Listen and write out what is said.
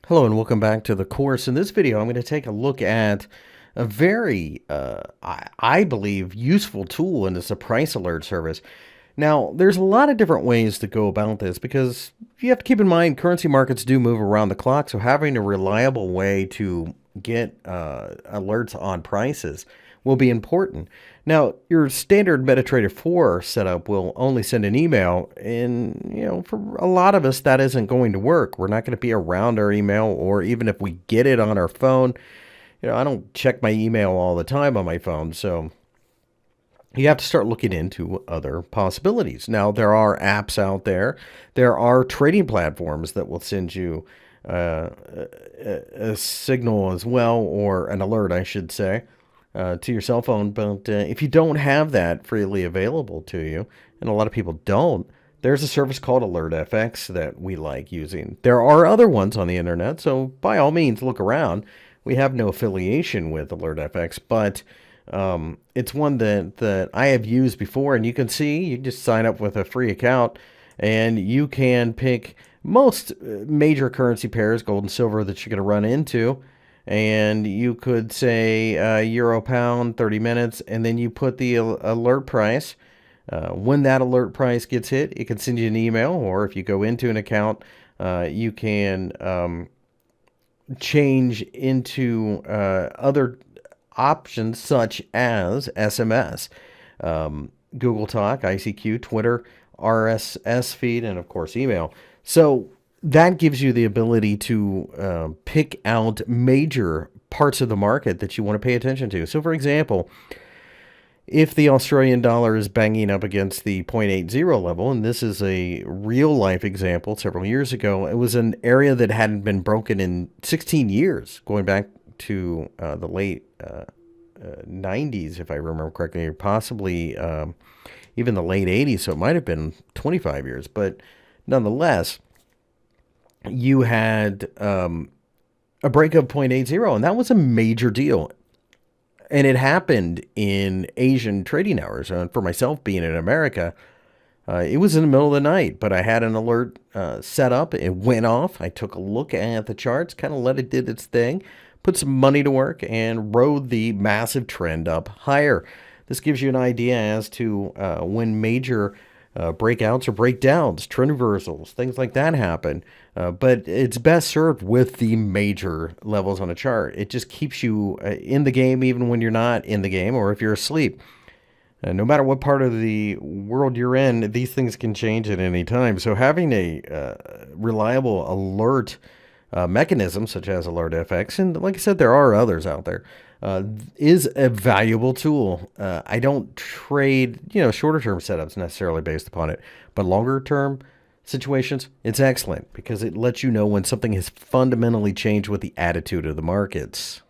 Hello and welcome back to the course. In this video, I'm going to take a look at a very, I believe, useful tool, and it's a price alert service. Now, there's a lot of different ways to go about this because you have to keep in mind currency markets do move around the clock, so having a reliable way to get alerts on prices will be important. Now, your standard MetaTrader 4 setup will only send an email, and for a lot of us, that isn't going to work. We're not going to be around our email, or even if we get it on our phone, I don't check my email all the time on my phone, so you have to start looking into other possibilities. Now, there are apps out there. There are trading platforms that will send you a signal as well, or an alert, I should say, to your cell phone. But if you don't have that freely available to you, and a lot of people don't, there's a service called AlertFX that we like using. There are other ones on the internet, so by all means, look around. We have no affiliation with AlertFX, but it's one that I have used before, and you can see, you just sign up with a free account, and you can pick most major currency pairs, gold and silver, that you're going to run into. And you could say euro pound 30 minutes, and then you put the alert price. When that alert price gets hit, it can send you an email, or if you go into an account, you can change into other options such as SMS, Google Talk, ICQ, Twitter, RSS feed, and of course email. So that gives you the ability to pick out major parts of the market that you want to pay attention to. So, for example, if the Australian dollar is banging up against the 0.80 level, and this is a real life example several years ago, it was an area that hadn't been broken in 16 years, going back to the late 90s, if I remember correctly, or possibly even the late 80s, so it might have been 25 years. But nonetheless, you had a break of 0.80, and that was a major deal. And it happened in Asian trading hours. For myself, being in America, it was in the middle of the night, but I had an alert set up. It went off. I took a look at the charts, kind of let it did its thing, put some money to work, and rode the massive trend up higher. This gives you an idea as to when major breakouts or breakdowns, trend reversals, things like that happen. But it's best served with the major levels on a chart. It just keeps you in the game even when you're not in the game, or if you're asleep. No matter what part of the world you're in, these things can change at any time. So having a reliable alert mechanism such as AlertFX, and like I said, there are others out there, is a valuable tool. I don't trade, shorter term setups necessarily based upon it, but longer term situations, it's excellent because it lets you know when something has fundamentally changed with the attitude of the markets.